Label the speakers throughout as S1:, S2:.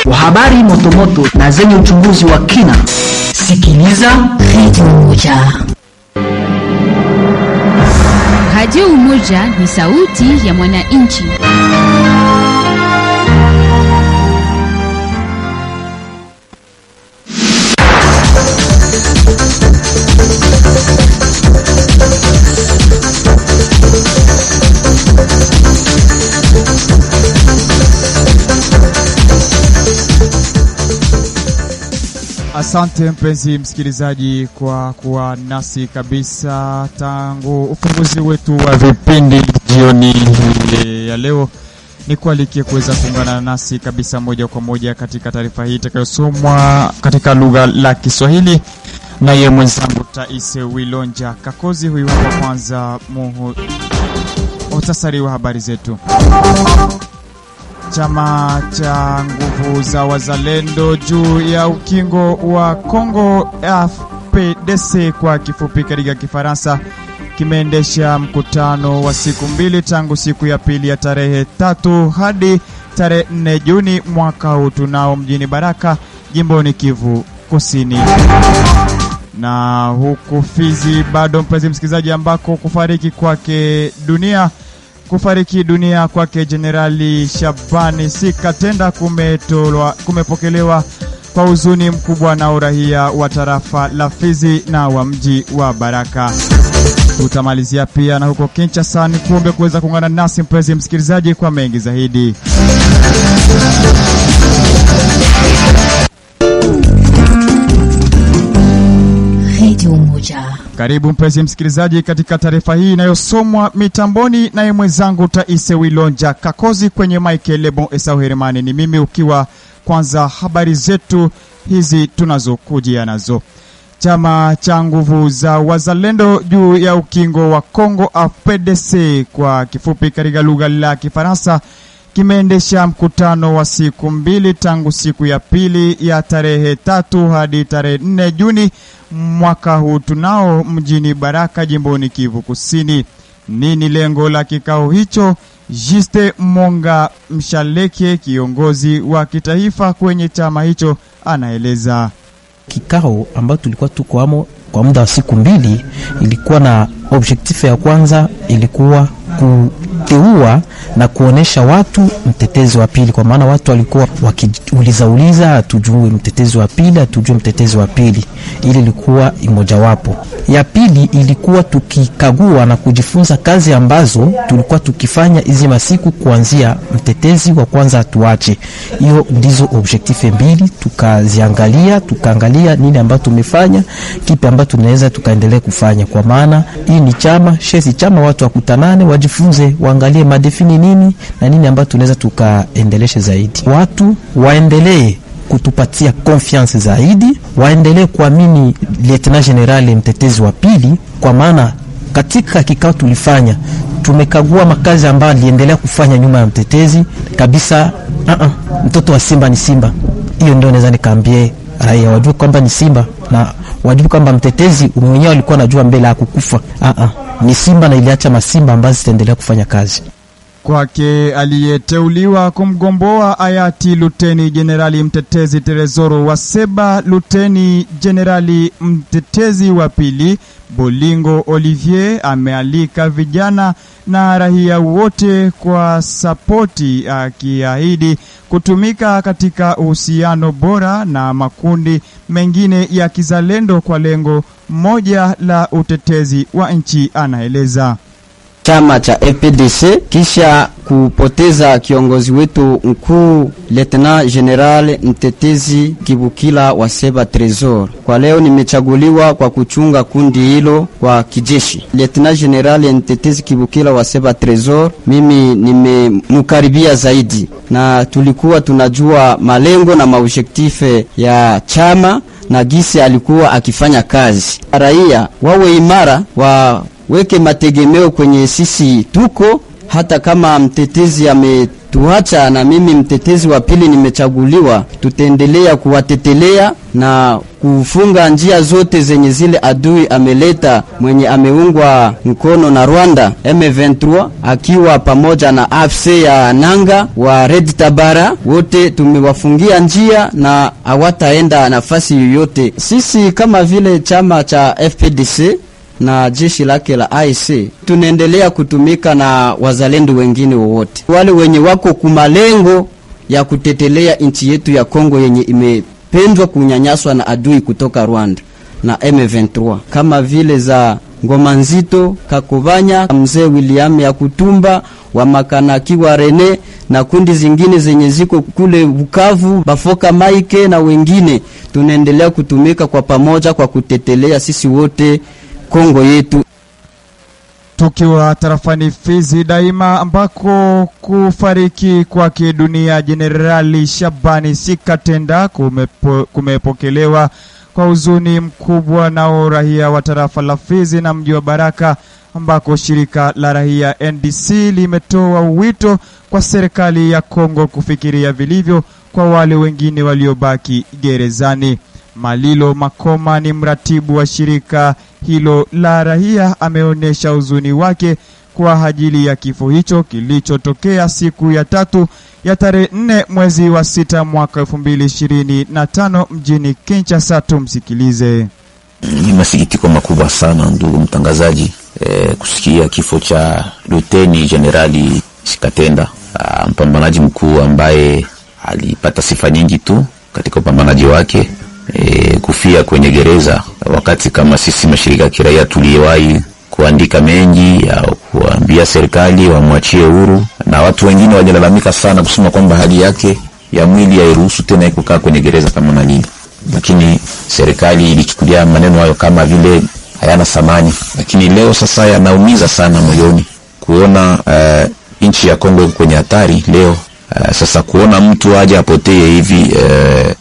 S1: kwa habari motomoto na zenye uchunguzi wa kina. Sikiliza Radio Umoja.
S2: Radio Umoja ni sauti ya mwananchi.
S3: Asante mpenzi msikilizaji kwa kuwa nasi kabisa tangu ufunguzi wetu wa vipindi jioni ya leo. Nikualike kuweza kuungana nasi kabisa moja kwa moja katika taarifa hii itakayosomwa katika lugha la Kiswahili na yeye mwenzangu Taise Wilonja Kakozi. Huyu hapa kwanza muhtasari wa habari zetu. Chama cha nguvu za wazalendo juu ya ukingo wa Kongo FPDC kwa kifupi katika Kifaransa kimeendesha mkutano wa siku mbili tangu siku ya pili ya tarehe 3 hadi tarehe 4 Juni mwaka huu tunao mjini Baraka jimboni Kivu Kusini. Na huku Fizi bado mpenzi msikilizaji ambako kufariki dunia kwake Generali Shabani Sikatenda kumepokelewa kwa huzuni mkubwa na urahia wa tarafa la Fizi na wa mji wa Baraka. Tutamalizia pia na huko Kinshasa ni kuombe kuweza kuungana nasi mpenzi msikilizaji kwa mengi zaidi.
S1: Radio Umoja.
S3: Karibu mpenzi msikilizaji katika taarifa hii inayosomwa mitamboni na mwenzangu Taise Wilonja Kakozi, kwenye Michael Lebon Esau Hermani ni mimi. Ukiwa kwanza habari zetu hizi tunazokujia nazo. Chama cha nguvu za wazalendo juu ya ukingo wa Kongo FPDC kwa kifupi katika lugha la Kifaransa kimeendesha mkutano wa siku mbili tangu siku ya pili ya tarehe 3 hadi tarehe 4 Juni mwaka huu tunao mjini Baraka jimboni Kivu Kusini. Nini lengo la kikao hicho? Juste Monga Mshaleke, kiongozi wa kitaifa kwenye chama hicho, anaeleza.
S4: Kikao ambacho tulikuwa tuko amo kwa muda wa siku mbili ilikuwa na objectif ya kwanza ilikuwa kuteua na kuonesha watu mtetezi wa pili, kwa maana watu walikuwa wakiuliza tujue mtetezi wa pili, tujue mtetezi wa pili. Ili ilikuwa imoja wapo. Ya pili ilikuwa tukikagua na kujifunza kazi ambazo tulikuwa tukifanya hizi masiku kuanzia mtetezi wa kwanza tuache. Hiyo ndizo objectif mbili tukaziangalia, tukaangalia nini ambacho tumefanya, kipi ambacho tunaweza tukaendelea kufanya, kwa maana hii ni chama, shesi chama, watu wakutanane, wajifunze, waangalie madefini nini na nini ambacho tunaweza tukaendelesha zaidi. Watu waendelee kutupatia confiance zaidi, waendelee kuamini Lieutenant General mtetezi wa pili, kwa maana katika kikao tulifanya tumekagua makazi ambayo aliendelea kufanya nyuma ya mtetezi kabisa. Mtoto wa Simba ni Simba. Hiyo ndio naweza nikaambie raia wajue kwamba ni Simba, na wajue kwamba mtetezi mwenyewe alikuwa anajua mbele ya kukufa. Ni Simba na iliacha masimba ambazo zitaendelea kufanya kazi.
S3: Kwake aliyeteuliwa kumgomboa hayati Luteni Generali mtetezi Teresoro Waseba, Luteni Generali mtetezi wa pili Bolingo Olivier amealika vijana na raia wote kwa sapoti, akiahidi kutumika katika uhusiano bora na makundi mengine ya kizalendo kwa lengo moja la utetezi wa nchi, anaeleza.
S5: Chama cha FPDC kisha kupoteza kiongozi wetu mkuu Lieutenant General mtetezi Kibukila Waseba Tresor, kwa leo nimechaguliwa kwa kuchunga kundi hilo kwa kijeshi. Lieutenant General mtetezi Kibukila Waseba Tresor, mimi nimemkaribia zaidi na tulikuwa tunajua malengo na maobjektife ya chama na gisi alikuwa akifanya kazi. Raia wawe imara, weke mategemeo kwenye sisi tuko hata kama mtetezi ametuacha na mimi mtetezi wa pili nimechaguliwa, tutaendelea kuwatetelea na kufunga njia zote zenye zile adui ameleta, mwenye ameungwa mkono na Rwanda M23 akiwa pamoja na AFC ya Nanga wa Red Tabara, wote tumewafungia njia na hawataenda nafasi yoyote. Sisi kama vile chama cha FPDC na jeshi lake la AIC tunaendelea kutumika na wazalendo wengine wote wale wenye wako kumalengo ya kutetelea nchi yetu ya Kongo yenye imependwa kunyanyaswa na adui kutoka Rwanda na M23, kama vile za Ngoma Nzito, Kakobanya, Mzee William ya Kutumba, wa Makanaki wa Rene na kundi zingine zenye ziko kule Bukavu, Bafoka Maike na wengine. Tunaendelea kutumika kwa pamoja kwa kutetelea sisi wote Kongo yetu.
S3: Tukiwa tarafani Fizi daima ambako kufariki kwa dunia Jenerali Shabani Sikatenda kumepokelewa kwa huzuni mkubwa na raia wa tarafa la Fizi na mji wa Baraka, ambako shirika la raia NDC limetoa wito kwa serikali ya Kongo kufikiria vilivyo kwa wale wengine waliobaki gerezani. Malilo Makoma ni mratibu wa shirika hilo la raia, ameonesha huzuni wake kwa ajili ya kifo hicho kilichotokea siku ya tatu ya tarehe 4 mwezi wa 6 mwaka 2025 mjini Kinshasa. Tumsikilize.
S6: Ni masikitiko makubwa sana ndugu mtangazaji, kusikia kifo cha Luteni Generali Sikatenda, mpambanaji mkuu ambaye alipata sifa nyingi tu katika upambanaji wake, kufia kwenye gereza, wakati kama sisi mashirika ya kiraia tuliwahi kuandika mengi ya kuambia serikali wamwachie huru, na watu wengine walilalamika sana kusema kwamba hali yake ya mwili hairuhusu tena kukaa kwenye gereza kama nani, lakini serikali ilichukulia maneno hayo kama vile hayana thamani. Lakini leo sasa yanaumiza sana moyoni kuona nchi ya Kongo kwenye hatari leo. Sasa kuona mtu aje apotee hivi,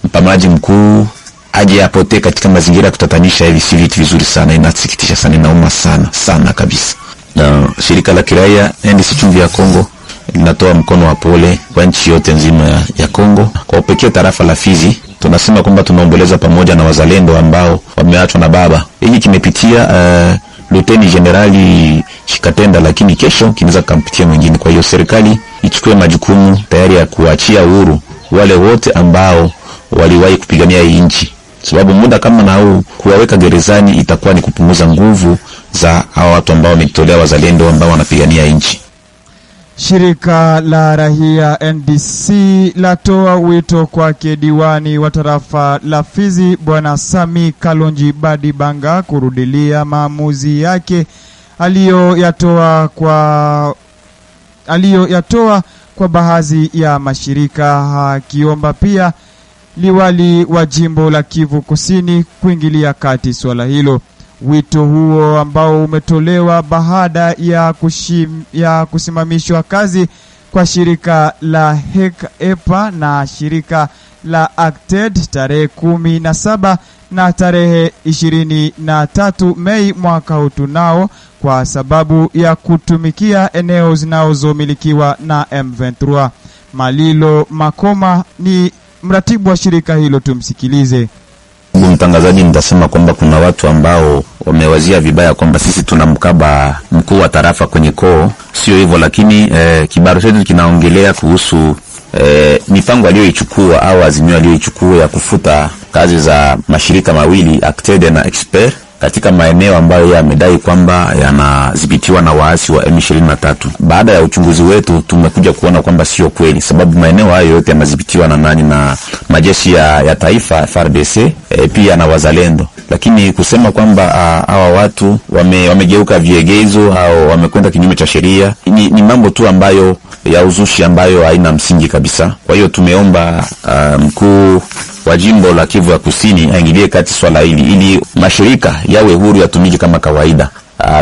S6: mpambanaji mkuu aje apotee katika mazingira kutatanisha hivi, si vitu vizuri sana, inasikitisha sana, inauma sana sana kabisa. Na shirika la kiraia NDC Chumvi ya Kongo linatoa mkono wa pole kwa nchi yote nzima ya Kongo, kwa upekee tarafa la Fizi. Tunasema kwamba tunaomboleza pamoja na wazalendo ambao wameachwa na baba. Hiki kimepitia Luteni Generali Sikatenda, lakini kesho kinaweza kumpitia mwingine. Kwa hiyo serikali ichukue majukumu tayari ya kuachia uhuru wale wote ambao waliwahi kupigania hii nchi, sababu muda kama na huu kuwaweka gerezani itakuwa ni kupunguza nguvu za hao watu ambao wamejitolea, wazalendo ambao wanapigania nchi.
S3: Shirika la raia NDC latoa wito kwa diwani wa tarafa la Fizi Bwana Sami Kalonji Badibanga kurudilia maamuzi yake aliyoyatoa kwa baadhi ya mashirika, akiomba pia liwali wa jimbo la Kivu Kusini kuingilia kati swala hilo. Wito huo ambao umetolewa baada ya kusimamishwa kazi kwa shirika la HEC-EPA na shirika la Acted tarehe 17 na tarehe 23 Mei mwaka huu tunao, kwa sababu ya kutumikia eneo zinazomilikiwa na M23. Malilo Makoma ni mratibu wa shirika hilo, tumsikilize.
S6: Mtangazaji, nitasema kwamba kuna watu ambao wamewazia vibaya kwamba sisi tunamkaba mkuu wa tarafa kwenye koo. Sio hivyo, lakini kibaro chetu kinaongelea kuhusu mipango aliyoichukua au azimio aliyoichukua ya kufuta kazi za mashirika mawili Acted na Expert katika maeneo ambayo yamedai kwamba yanadhibitiwa na waasi wa M23. Baada ya uchunguzi wetu tumekuja kuona kwamba sio kweli, sababu maeneo hayo yote yanadhibitiwa na nani? Na majeshi ya taifa FARDC, pia na wazalendo. Lakini kusema kwamba hawa watu wamegeuka viegezo au wamekwenda kinyume cha sheria ni mambo tu ambayo ya uzushi ambayo haina msingi kabisa. Kwa hiyo tumeomba mkuu wa jimbo la Kivu ya Kusini aingilie kati swala hili ili mashirika yawe huru, yatumike kama kawaida.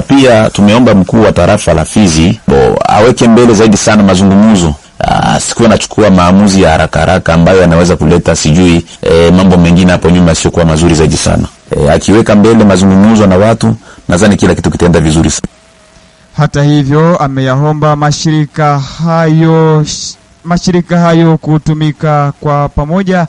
S6: Pia tumeomba mkuu wa tarafa la Fizi aweke mbele zaidi sana mazungumzo, sikuwa nachukua maamuzi ya haraka ambayo yanaweza kuleta sijui mambo mengine hapo nyuma sio kwa mazuri zaidi sana. Akiweka mbele mazungumzo na watu, nadhani kila kitu kitaenda vizuri sana.
S3: Hata hivyo ameyaomba mashirika hayo kutumika kwa pamoja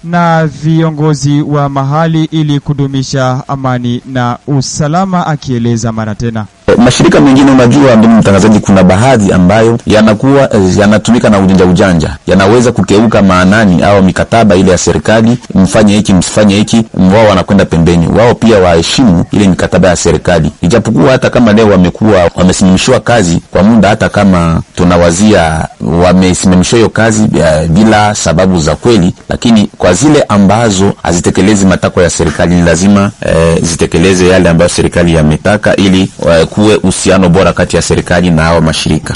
S3: na viongozi wa mahali ili kudumisha amani na usalama, akieleza mara tena.
S6: Mashirika mengine unajua ndio mtangazaji, kuna baadhi ambayo yanakuwa yanatumika na ujanja, yanaweza kukeuka maanani au mikataba ile ya serikali, mfanye hiki msifanye hiki, wao wanakwenda pembeni. Wao pia waheshimu ile mikataba ya serikali, ijapokuwa hata kama leo wamekuwa wamesimamishwa kazi kwa muda, hata kama tunawazia wamesimamishwa hiyo kazi bila sababu za kweli, lakini kwa zile ambazo hazitekelezi matakwa ya serikali, ni lazima zitekeleze yale ambayo serikali yametaka ili kuwe uhusiano bora kati ya serikali na hao mashirika.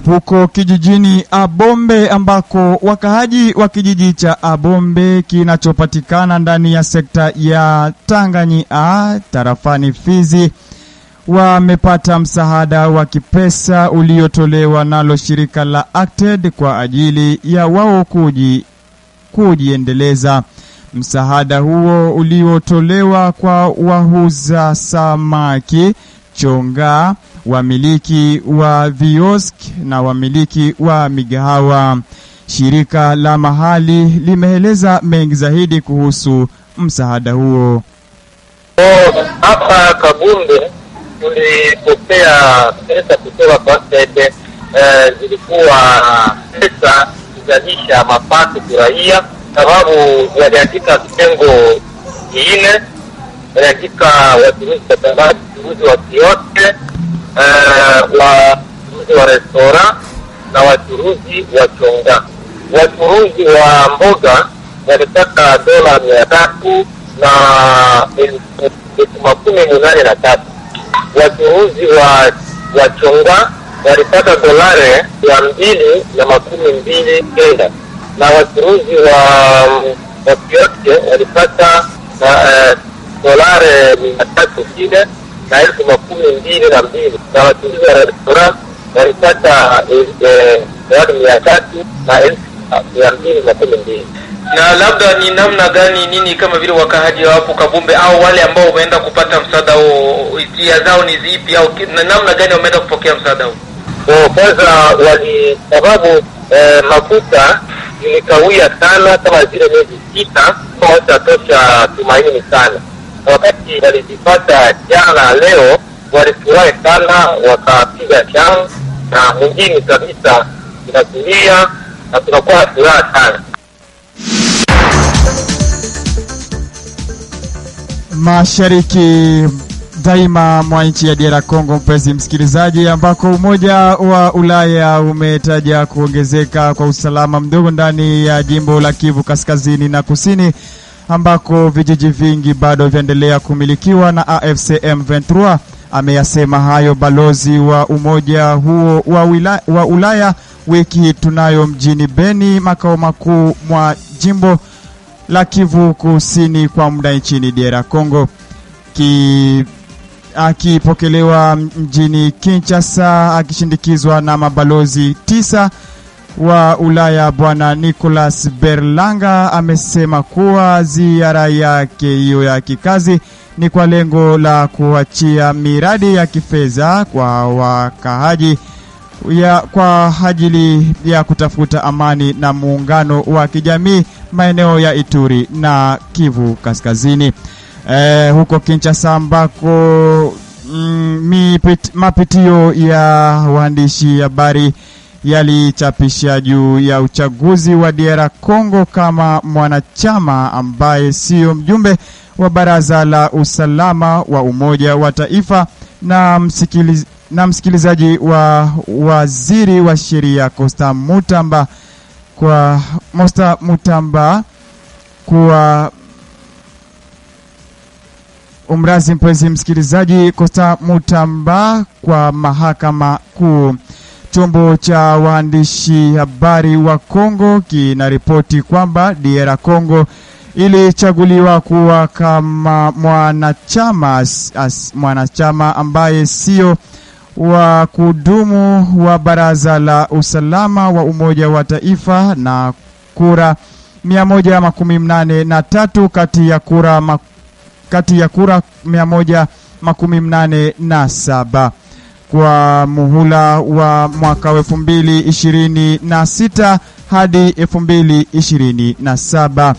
S3: Huko kijijini Abombe ambako wakahaji wa kijiji cha Abombe kinachopatikana ndani ya sekta ya Tanganyika tarafani Fizi wamepata msaada wa kipesa uliotolewa nalo shirika la Acted kwa ajili ya wao kujiendeleza. Msaada huo uliotolewa kwa wahuza samaki, chonga, wamiliki wa viosk na wamiliki wa migahawa. Shirika la mahali limeeleza mengi zaidi kuhusu msaada huo.
S7: Hapa Kabumbe tulipokea pesa kutoka kwa Acted. Zilikuwa pesa kuzalisha mapato kwa raia, sababu yaliandika kitengo kiine, yaliandika watumizi wa tabaki, watumizi wa kioske, watumizi wa restaurant na watumizi wa chonga. Watumizi wa mboga walipata $300 na 83,000. Watumizi wa chonga walipata $229 na watumizi wa kioske walipata $300 na 12,000 na watumizi wa restaurant walipata $300 na 12,000.
S8: Na labda ni namna gani nini kama vile wakahaji hapo Kabumbe au wale ambao wameenda kupata msaada huo, hisia zao ni zipi au na namna gani wameenda kupokea msaada huo?
S7: Kwanza sababu mafuta ilikawia sana kama zile miezi 6, kwa watatosha tumaini sana. Wakati walipata jana leo walifurahi sana, wakapiga changa na mwingine kabisa inatulia na tunakuwa furaha sana.
S3: Mashariki daima mwa nchi ya DR Congo, mpenzi msikilizaji, ambako Umoja wa Ulaya umetaja kuongezeka kwa usalama mdogo ndani ya jimbo la Kivu Kaskazini na Kusini, ambako vijiji vingi bado vyaendelea kumilikiwa na AFC M23. Ameyasema hayo balozi wa umoja huo wa Ulaya wiki tunayo mjini Beni, makao makuu mwa jimbo la Kivu Kusini kwa muda nchini DR Congo. Akipokelewa mjini Kinshasa akishindikizwa na mabalozi 9 wa Ulaya, bwana Nicolas Berlanga amesema kuwa ziara yake hiyo ya kikazi ni kwa lengo la kuachia miradi ya kifedha kwa wakahaji kwa ajili ya kutafuta amani na muungano wa kijamii maeneo ya Ituri na Kivu Kaskazini. Huko Kinshasa ambako mapitio ya waandishi habari yalichapisha juu ya uchaguzi wa DR Congo kama mwanachama ambaye sio mjumbe wa Baraza la Usalama wa Umoja wa Taifa na msikilizaji wa waziri wa sheria Costa Mutamba kwa umrazi mpenzi msikilizaji, Costa Mutamba kwa mahakama kuu. Chombo cha waandishi habari wa Kongo kinaripoti kwamba DR Congo ilichaguliwa kuwa kama mwanachama ambaye sio wa kudumu wa Baraza la Usalama wa Umoja wa Taifa na kura 183 kati ya kura kati ya kura 187 kwa muhula wa mwaka 2026 hadi 2027.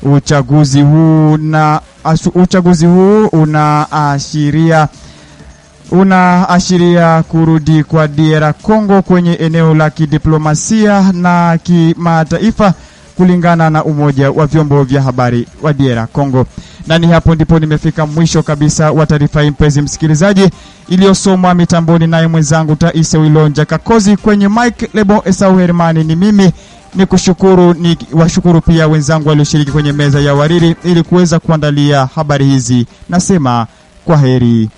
S3: Uchaguzi huu unaashiria kurudi kwa DR Congo kwenye eneo la kidiplomasia na kimataifa kulingana na umoja wa vyombo vya habari wa DR Congo. Na ni hapo ndipo nimefika mwisho kabisa wa taarifa hii, mpenzi msikilizaji, iliyosomwa mitamboni naye mwenzangu Taise Wilonja Kakozi. Kwenye mic Lebo Esau Hermani ni mimi. Washukuru pia wenzangu walioshiriki kwenye meza ya wariri ili kuweza kuandalia habari hizi. Nasema kwaheri.